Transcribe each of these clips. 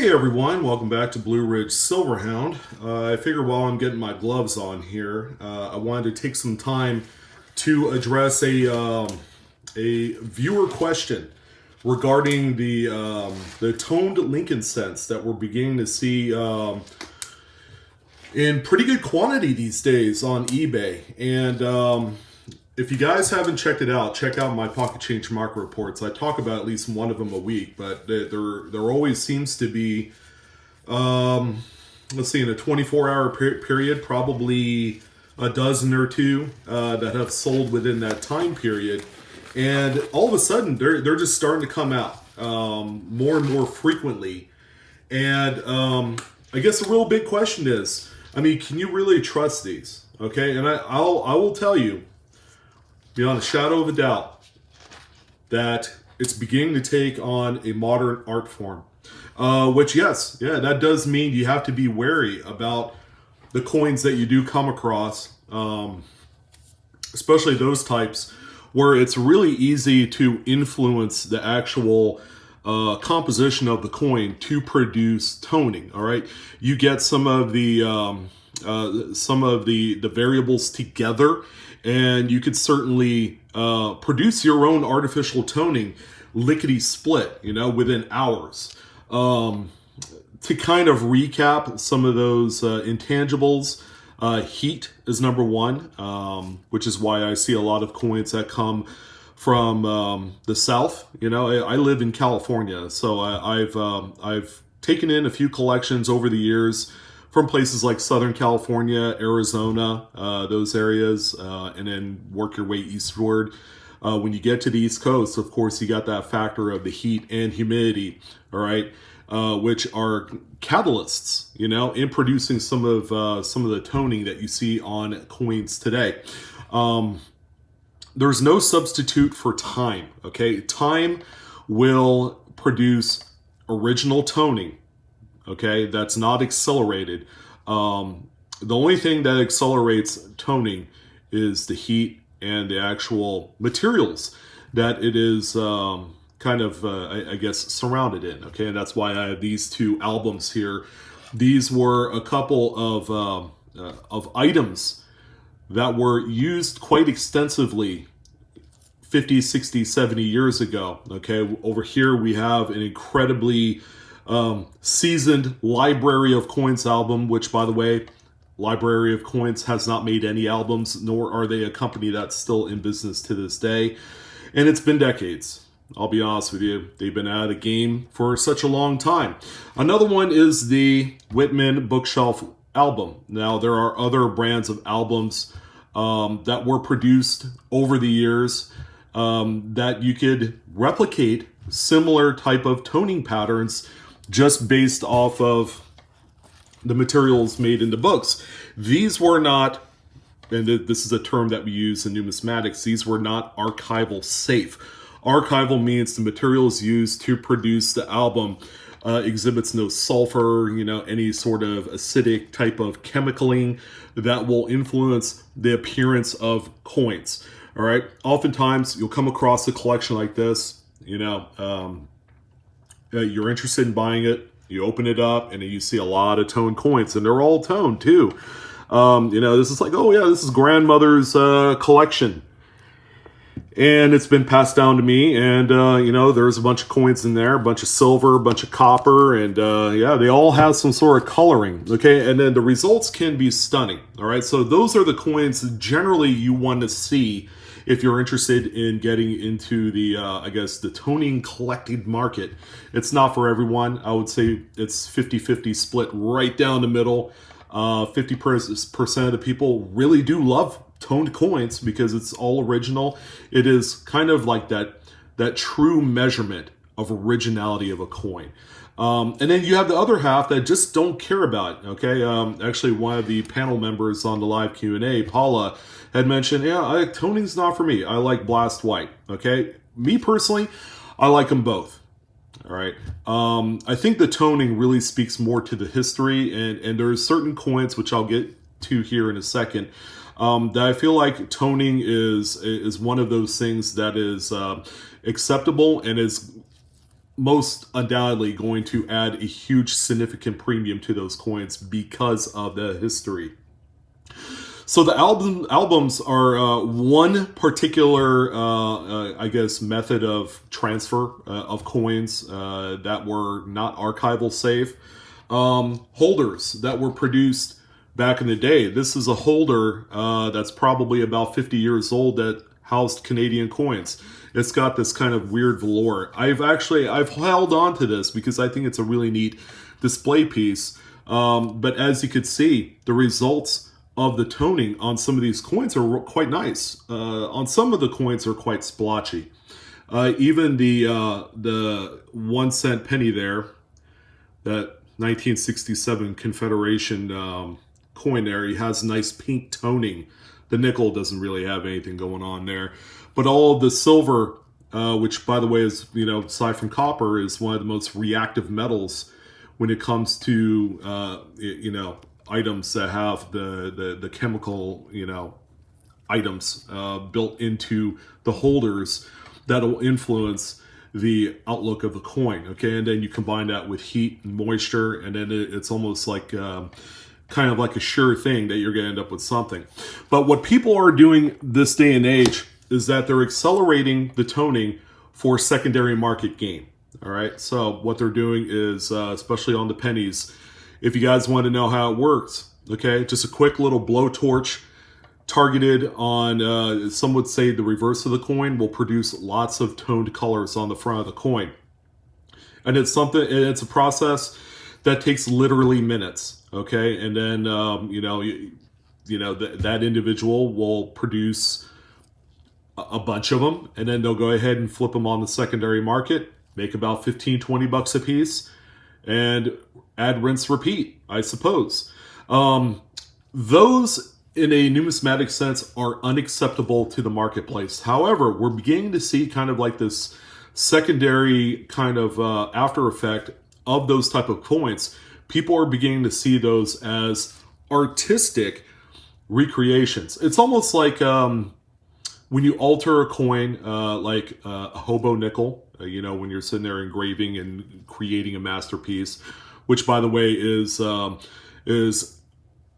Hey everyone, welcome back to Blue Ridge Silverhound. I figure while I'm getting my gloves on here, I wanted to take some time to address a viewer question regarding the toned Lincoln scents that we're beginning to see in pretty good quantity these days on eBay. And if you guys haven't checked it out, check out my Pocket Change Market Reports. I talk about at least one of them a week, but there always seems to be, let's see, in a 24-hour period, probably a dozen or two that have sold within that time period. And all of a sudden, they're just starting to come out more and more frequently. And I guess the real big question is, I mean, can you really trust these? Okay, and I will tell you, beyond a shadow of a doubt, that it's beginning to take on a modern art form. Which, yes, yeah, that does mean you have to be wary about the coins that you do come across, especially those types where it's really easy to influence the actual composition of the coin to produce toning. All right, you get some of the variables together, and you could certainly produce your own artificial toning, lickety split, within hours. To kind of recap some of those intangibles, heat is number one, which is why I see a lot of coins that come from the South. I live in California, so I've taken in a few collections over the years from places like Southern California, Arizona, those areas, and then work your way eastward. When you get to the East Coast, of course, you got that factor of the heat and humidity, all right, which are catalysts, in producing some of the toning that you see on coins today. There's no substitute for time, okay? Time will produce original toning, okay? That's not accelerated. The only thing that accelerates toning is the heat and the actual materials that it is I guess, surrounded in, okay? And that's why I have these two albums here. These were a couple of items that were used quite extensively 50, 60, 70 years ago, okay? Over here we have an incredibly seasoned Library of Coins album, which, by the way, Library of Coins has not made any albums, nor are they a company that's still in business to this day. And it's been decades. I'll be honest with you. They've been out of the game for such a long time. Another one is the Whitman Bookshelf album. Now, there are other brands of albums that were produced over the years that you could replicate similar type of toning patterns just based off of the materials made in the books. These were not, and this is a term that we use in numismatics, these were not archival safe. Archival means the materials used to produce the album exhibits no sulfur, any sort of acidic type of chemicaling that will influence the appearance of coins. All right. Oftentimes you'll come across a collection like this, you're interested in buying it. You open it up and you see a lot of toned coins, and they're all toned too. This is like, oh yeah, this is grandmother's collection. And it's been passed down to me, and there's a bunch of coins in there, a bunch of silver, a bunch of copper, and they all have some sort of coloring, okay? And then the results can be stunning, all right? So those are the coins that generally you want to see if you're interested in getting into the, the toning collecting market. It's not for everyone. I would say it's 50-50 split right down the middle. 50% of the people really do love toned coins because it's all original. It is kind of like that true measurement of originality of a coin. And then you have the other half that just don't care about it, okay? Actually, one of the panel members on the live Q&A, Paula, had mentioned, toning's not for me. I like blast white, okay? Me personally, I like them both. All right. I think the toning really speaks more to the history, and there are certain coins, which I'll get to here in a second, that I feel like toning is one of those things that is acceptable and is most undoubtedly going to add a huge significant premium to those coins because of the history. So the albums are one particular, I guess, method of transfer of coins that were not archival safe. Holders that were produced back in the day. This is a holder that's probably about 50 years old that housed Canadian coins. It's got this kind of weird velour. I've held on to this because I think it's a really neat display piece. But as you could see, the results of the toning on some of these coins are quite nice. On some of the coins are quite splotchy. Even the 1 cent penny there, that 1967 Confederation coin there, he has nice pink toning. The nickel doesn't really have anything going on there. But all of the silver, which by the way is, aside from copper, is one of the most reactive metals when it comes to, items that have the chemical, items built into the holders that'll influence the outlook of the coin. Okay, and then you combine that with heat and moisture, and then it's almost like kind of like a sure thing that you're going to end up with something. But what people are doing this day and age is that they're accelerating the toning for secondary market gain. All right, so what they're doing is, especially on the pennies, if you guys want to know how it works, okay, just a quick little blowtorch targeted on, some would say the reverse of the coin, will produce lots of toned colors on the front of the coin. And it's a process that takes literally minutes, okay? And then, that individual will produce a bunch of them, and then they'll go ahead and flip them on the secondary market, make about 15, 20 bucks a piece, and add, rinse, repeat, I suppose. Those, in a numismatic sense, are unacceptable to the marketplace. However, we're beginning to see kind of like this secondary kind of after effect of those type of coins. People are beginning to see those as artistic recreations. It's almost like when you alter a coin, like a hobo nickel, when you're sitting there engraving and creating a masterpiece, which, by the way, is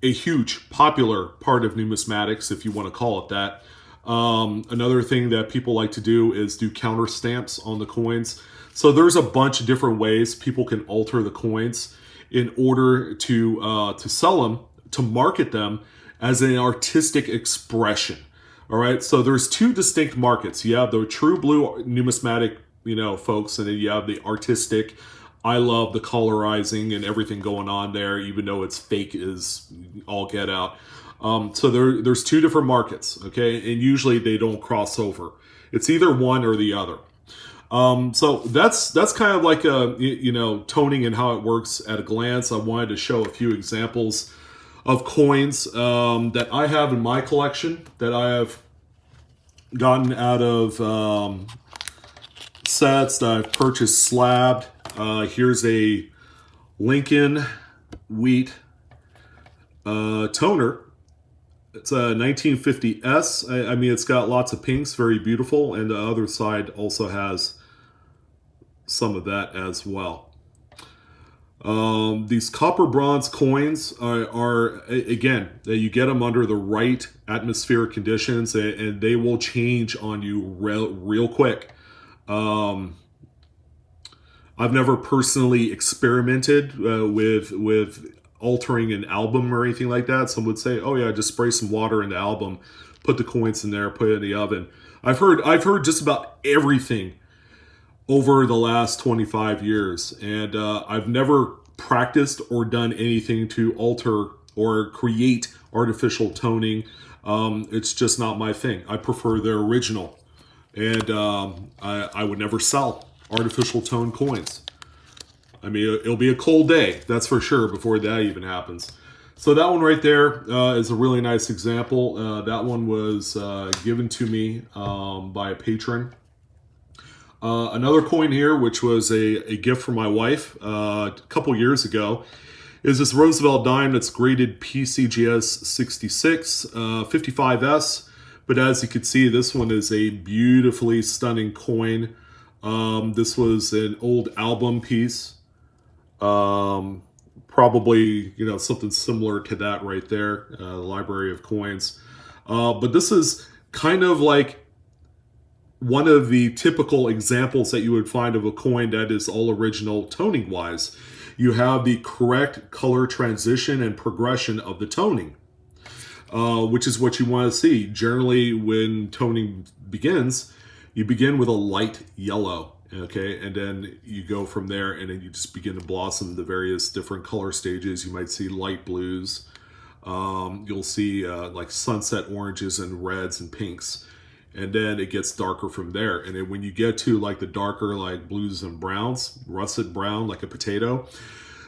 a huge popular part of numismatics, if you want to call it that. Another thing that people like to do is do counter stamps on the coins. So there's a bunch of different ways people can alter the coins in order to sell them, to market them as an artistic expression. All right, so there's two distinct markets. You have the true blue numismatic, folks, and then you have the artistic. I love the colorizing and everything going on there, even though it's fake as all get out. So there's two different markets, okay? And usually they don't cross over. It's either one or the other. So that's kind of like toning and how it works at a glance. I wanted to show a few examples of coins that I have in my collection that I have gotten out of sets that I've purchased slabbed. Here's a Lincoln wheat toner. It's a 1950S. I mean, it's got lots of pinks, very beautiful, and the other side also has some of that as well. These copper bronze coins are again, you get them under the right atmospheric conditions, and they will change on you real quick. I've never personally experimented with altering an album or anything like that. Some would say, "Oh yeah, just spray some water in the album, put the coins in there, put it in the oven." I've heard just about everything over the last 25 years, and I've never practiced or done anything to alter or create artificial toning. It's just not my thing. I prefer the original, and I would never sell artificial tone coins. I mean, it'll be a cold day, that's for sure, before that even happens. So that one right there is a really nice example. That one was given to me by a patron. Another coin here, which was a gift from my wife a couple years ago, is this Roosevelt dime that's graded PCGS 66, 55S. But as you can see, this one is a beautifully stunning coin. This was an old album piece. Probably, something similar to that right there, the Library of Coins. But this is kind of like one of the typical examples that you would find of a coin that is all original toning wise. You have the correct color transition and progression of the toning, which is what you want to see. Generally, when toning begins, you begin with a light yellow, okay, and then you go from there, and then you just begin to blossom the various different color stages. You might see light blues. You'll see like sunset oranges and reds and pinks, and then it gets darker from there. And then when you get to like the darker like blues and browns, russet brown like a potato,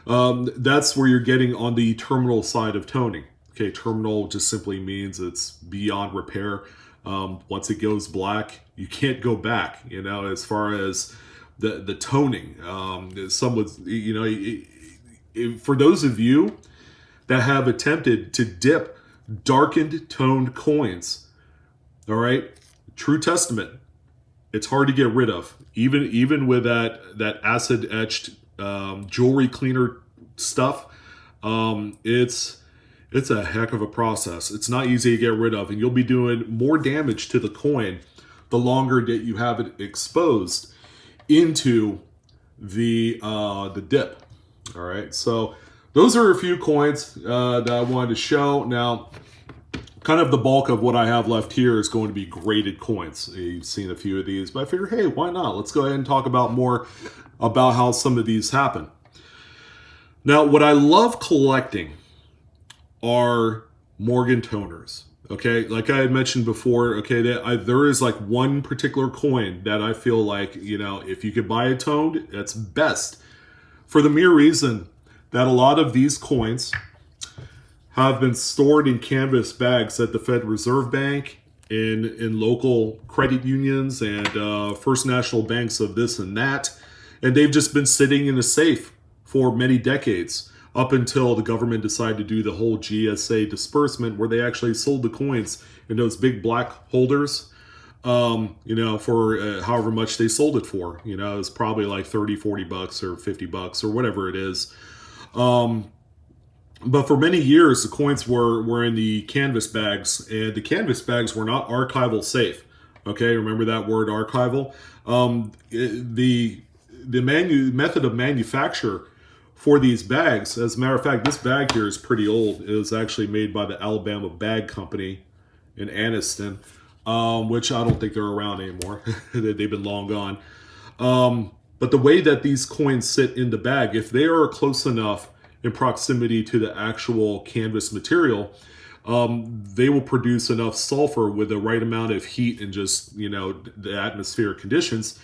that's where you're getting on the terminal side of toning. Okay, terminal just simply means it's beyond repair. Once it goes black, you can't go back, as far as the toning. Some would, for those of you that have attempted to dip darkened toned coins, all right, true testament, it's hard to get rid of. Even with that acid etched jewelry cleaner stuff, it's a heck of a process. It's not easy to get rid of, and you'll be doing more damage to the coin the longer that you have it exposed into the dip. All right, so those are a few coins that I wanted to show. Now, kind of the bulk of what I have left here is going to be graded coins. You've seen a few of these, but I figured, hey, why not? Let's go ahead and talk about more about how some of these happen. Now, what I love collecting are Morgan toners. Okay, like I had mentioned before, okay, there is like one particular coin that I feel like, if you could buy it toned, that's best, for the mere reason that a lot of these coins have been stored in canvas bags at the Fed Reserve Bank, in local credit unions, and First National banks of this and that, and they've just been sitting in a safe for many decades, up until the government decided to do the whole GSA disbursement, where they actually sold the coins in those big black holders, for however much they sold it for. It was probably like 30, 40 bucks or 50 bucks or whatever it is. But for many years, the coins were in the canvas bags, and the canvas bags were not archival safe. Okay, remember that word, archival? The method of manufacture for these bags, as a matter of fact, this bag here is pretty old. It was actually made by the Alabama Bag Company in Anniston, which I don't think they're around anymore. They've been long gone. But the way that these coins sit in the bag, if they are close enough in proximity to the actual canvas material, they will produce enough sulfur with the right amount of heat and just, the atmospheric conditions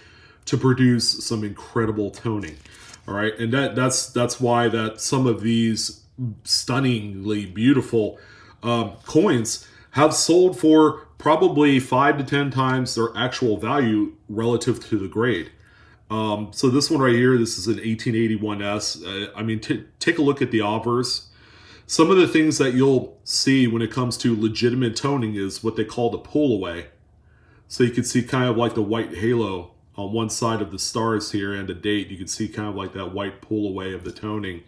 to produce some incredible toning. All right, and that's why that some of these stunningly beautiful coins have sold for probably 5 to 10 times their actual value relative to the grade. So this one right here, this is an 1881S. Take a look at the obverse. Some of the things that you'll see when it comes to legitimate toning is what they call the pull away. So you can see kind of like the white halo on one side of the stars here and the date. You can see kind of like that white pull away of the toning.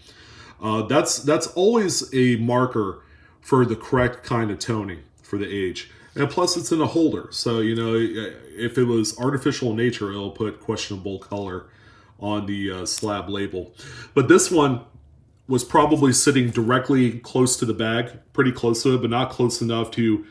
That's always a marker for the correct kind of toning for the age. And plus it's in a holder. So, if it was artificial in nature, it'll put questionable color on the slab label. But this one was probably sitting directly close to the bag, pretty close to it, but not close enough to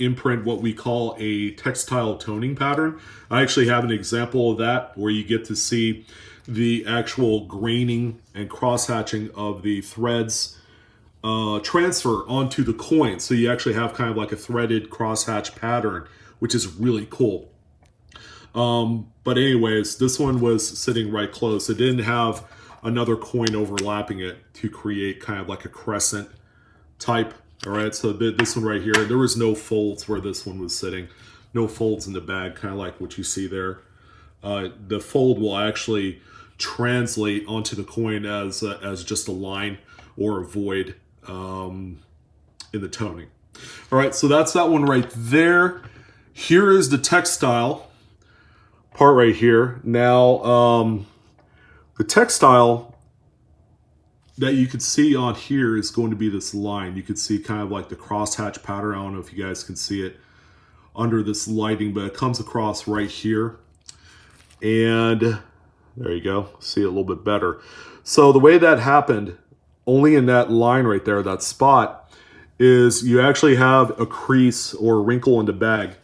imprint what we call a textile toning pattern. I actually have an example of that where you get to see the actual graining and cross-hatching of the threads transfer onto the coin. So you actually have kind of like a threaded cross-hatch pattern, which is really cool. But anyways, this one was sitting right close. It didn't have another coin overlapping it to create kind of like a crescent type. All right, so this one right here, there was no folds where this one was sitting. No folds in the bag, kind of like what you see there. The fold will actually translate onto the coin as just a line or a void in the toning. All right, so that's that one right there. Here is the textile part right here. Now, the textile that you can see on here is going to be this line. You can see kind of like the crosshatch pattern. I don't know if you guys can see it under this lighting, but it comes across right here. And there you go. See it a little bit better. So the way that happened, only in that line right there, that spot, is you actually have a crease or a wrinkle in the bag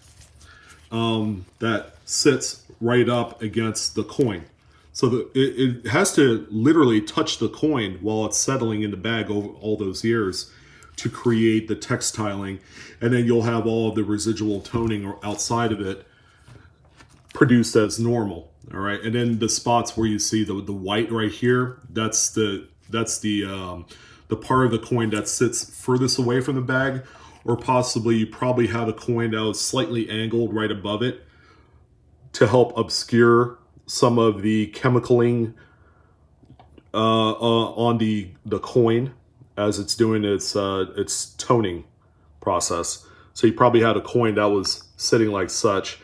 that sits right up against the coin. So it has to literally touch the coin while it's settling in the bag over all those years to create the textiling. And then you'll have all of the residual toning outside of it produced as normal. All right. And then the spots where you see the white right here, that's the part of the coin that sits furthest away from the bag, or possibly you probably have a coin that was slightly angled right above it to help obscure some of the chemicaling on the coin as it's doing its toning process. So you probably had a coin that was sitting like such,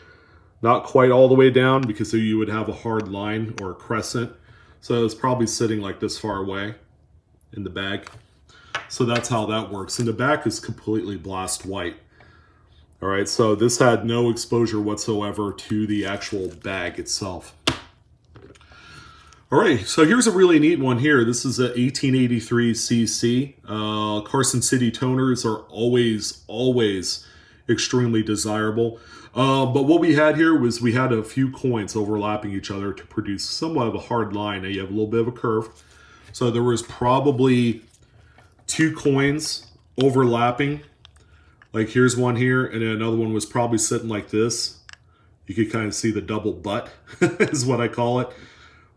not quite all the way down, because you would have a hard line or a crescent. So it's probably sitting like this far away in the bag. So that's how that works. And the back is completely blast white. All right, so this had no exposure whatsoever to the actual bag itself. All right, so here's a really neat one here. This is a 1883 CC. Carson City toners are always extremely desirable. But what we had here was we had a few coins overlapping each other to produce somewhat of a hard line. Now you have a little bit of a curve. So there was probably 2 coins overlapping. Like here's one here, and then another one was probably sitting like this. You could kind of see the double butt is what I call it.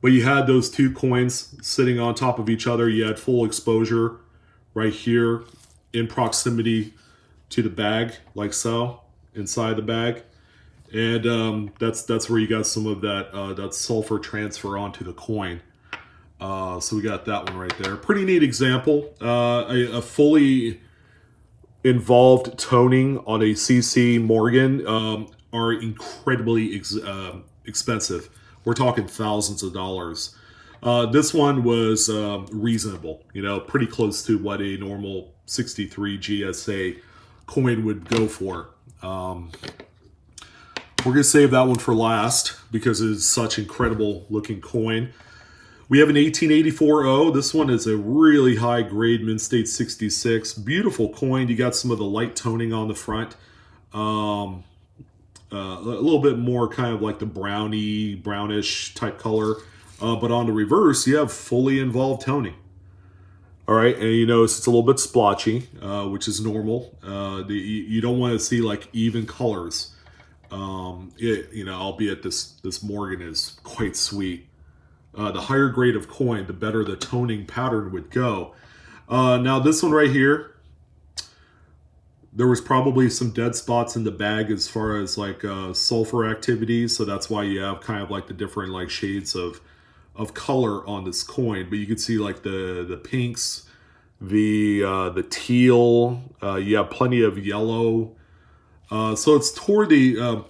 But you had those 2 coins sitting on top of each other. You had full exposure right here in proximity to the bag, like so, inside the bag. And that's where you got some of that sulfur transfer onto the coin. So we got that one right there. Pretty neat example. A fully involved toning on a CC Morgan are incredibly expensive. We're talking thousands of dollars. This one was reasonable, pretty close to what a normal 63 GSA coin would go for. We're going to save that one for last because it is such incredible looking coin. We have an 1884 This one is a really high grade Mint State 66. Beautiful coin. You got some of the light toning on the front. A little bit more kind of like the brownish type color. But on the reverse, you have fully involved toning. All right, and you notice it's a little bit splotchy, which is normal. You don't want to see like even colors. Albeit this Morgan is quite sweet. The higher grade of coin, the better the toning pattern would go. Now this one right here, there was probably some dead spots in the bag as far as like sulfur activities. So that's why you have kind of like the different like shades of color on this coin. But you can see like the pinks, the teal, you have plenty of yellow. So it's toward the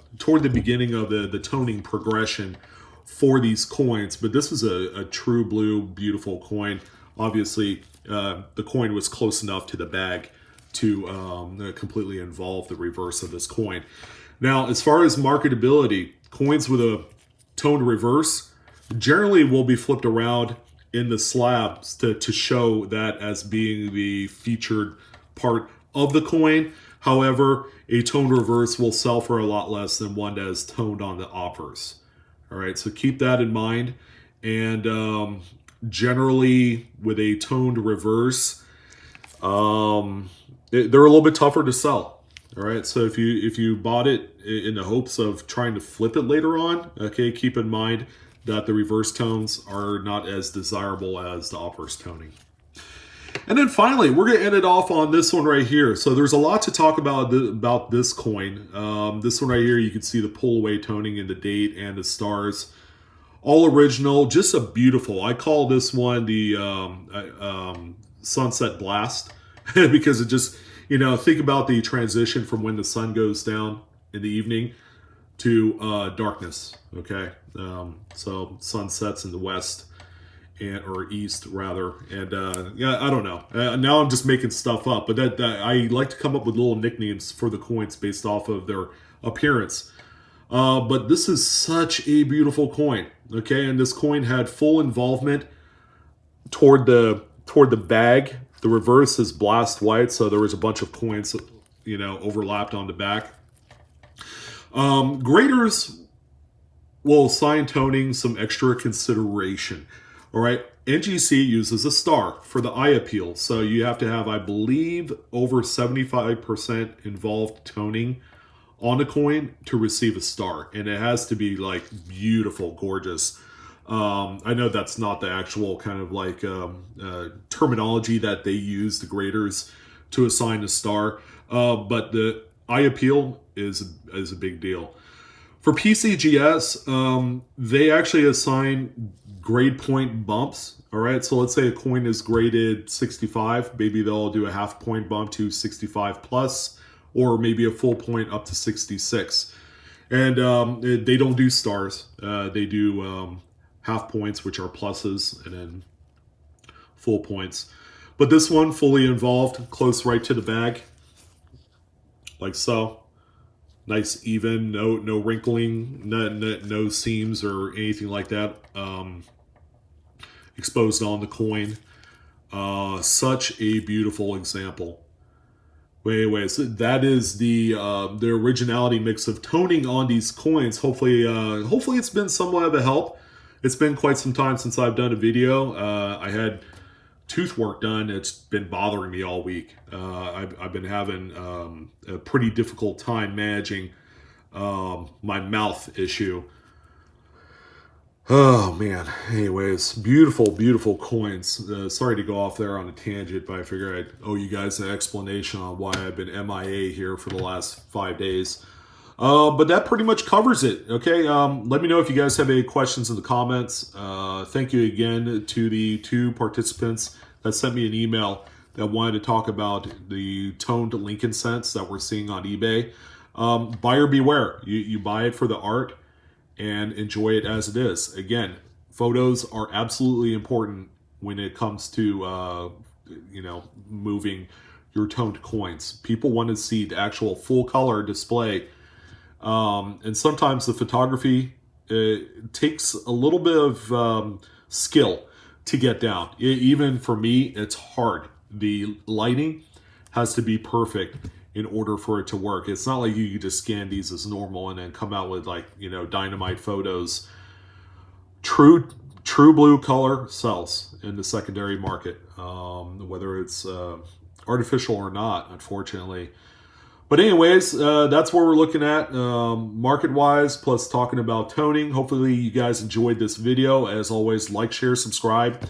beginning of the toning progression for these coins, but this is a true blue, beautiful coin. Obviously, the coin was close enough to the bag to completely involve the reverse of this coin. Now, as far as marketability, coins with a toned reverse generally will be flipped around in the slabs to show that as being the featured part of the coin. However, a toned reverse will sell for a lot less than one that is toned on the obverse. All right, so keep that in mind. And generally, with a toned reverse, they're a little bit tougher to sell. All right, so if you bought it in the hopes of trying to flip it later on, okay, keep in mind that the reverse tones are not as desirable as the obverse toning. And then finally, we're going to end it off on this one right here. So there's a lot to talk about this coin. This one right here, you can see the pull away toning in the date and the stars. All original, just a beautiful. I call this one the Sunset Blast because it just, think about the transition from when the sun goes down in the evening to darkness. Okay, so sun sets in the west, or east rather, and yeah, I don't know. Now I'm just making stuff up, but that I like to come up with little nicknames for the coins based off of their appearance. But this is such a beautiful coin. Okay, and this coin had full involvement toward the bag. The reverse is blast white, so there was a bunch of coins, overlapped on the back. Graders will assign toning some extra consideration. All right, NGC uses a star for the eye appeal, so you have to have, I believe, over 75% involved toning on a coin to receive a star, and it has to be like beautiful, gorgeous. I know that's not the actual kind of like terminology that they use, the graders, to assign a star, but the eye appeal is a big deal. For PCGS, they actually assign grade point bumps. All right, so let's say a coin is graded 65, maybe they'll do a half point bump to 65 plus, or maybe a full point up to 66. And they don't do stars. They do half points, which are pluses, and then full points. But this one, fully involved, close right to the bag, like so. Nice, even, no wrinkling, no seams or anything like that exposed on the coin. Such a beautiful example. Anyways, that is the originality mix of toning on these coins. Hopefully it's been somewhat of a help. It's been quite some time since I've done a video. I had tooth work done. It's been bothering me all week. I've been having a pretty difficult time managing my mouth issue. Oh man. Anyways, beautiful, beautiful coins. Sorry to go off there on a tangent, but I figured I'd owe you guys an explanation on why I've been MIA here for the last 5 days. But that pretty much covers it. Okay, let me know if you guys have any questions in the comments. Thank you again to the 2 participants that sent me an email that wanted to talk about the toned Lincoln cents that we're seeing on eBay. Buyer beware. You buy it for the art and enjoy it as it is. Again, photos are absolutely important when it comes to moving your toned coins. People want to see the actual full color display. And sometimes the photography takes a little bit of skill to get down. Even for me, it's hard. The lighting has to be perfect in order for it to work. It's not like you can just scan these as normal and then come out with dynamite photos. True blue color sells in the secondary market, whether it's artificial or not, unfortunately. But anyways, that's what we're looking at market-wise, plus talking about toning. Hopefully you guys enjoyed this video. As always, like, share, subscribe.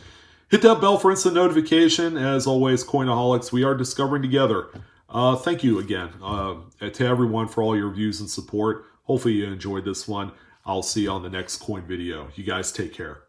Hit that bell for instant notification. As always, Coinaholics, we are discovering together. Thank you again to everyone for all your views and support. Hopefully you enjoyed this one. I'll see you on the next coin video. You guys take care.